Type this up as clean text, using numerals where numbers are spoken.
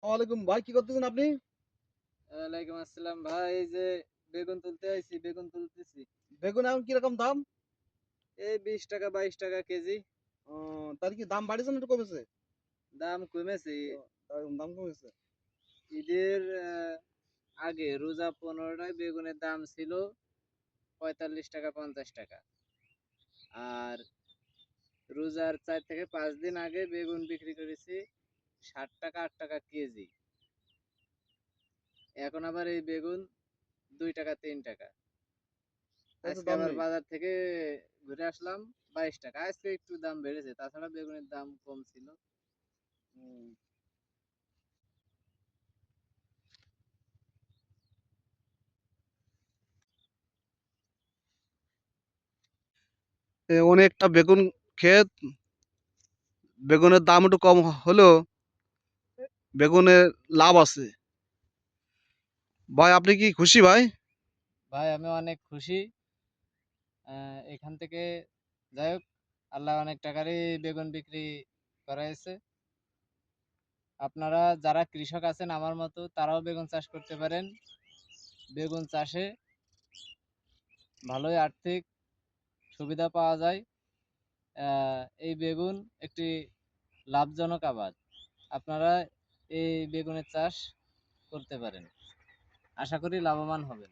ওয়ালাইকুম ভাই, কি করতেছেন আপনি? ওয়ালাইকুম আসসালাম ভাই, এই যে বেগুন তুলতে আইছি, বেগুন তুলতেছি। বেগুন এখন কিরকম দাম? এই 20 টাকা 22 টাকা কেজি। ও, তার কি দাম বাড়েছে না একটু কমেছে? দাম কমেছে। ও, দাম কমেছে। ঈদের আগে রোজা 15টায় বেগুনের দাম ছিল 45 টাকা 50 টাকা। আর রোজার 4 থেকে 5 দিন আগে বেগুন বিক্রি করেছি 60 টাকা 8 টাকা কেজি। এখন আবার এই বেগুন 2 টাকা 3 টাকা। এত আজকে দাম আবার নেই। বাজার থেকে ঘুরে আসলাম 22 টাকা। আজকে একটু দাম বেড়েছে, তাছাড়া বেগুনের দাম কম ছিল। হুম। অনেকটা বেগুন ক্ষেত, বেগুনের দাম একটু কম হলেও বেগুনের লাভ আছে। ভাই আপনি কি খুশি ভাই? ভাই আমি অনেক খুশি। এখান থেকে যাই হোক, আল্লাহ অনেক টাকারই বেগুন বিক্রি করাইছে। আপনারা যারা কৃষক আছেন আমার মতো, তারাও বেগুন চাষ করতে পারেন। বেগুন চাষে ভালোই আর্থিক সুবিধা পাওয়া যায়। এই বেগুন একটি লাভজনক আবাদ। আপনারা এই বেগুনের চাষ করতে পারেন, আশা করি লাভবান হবেন।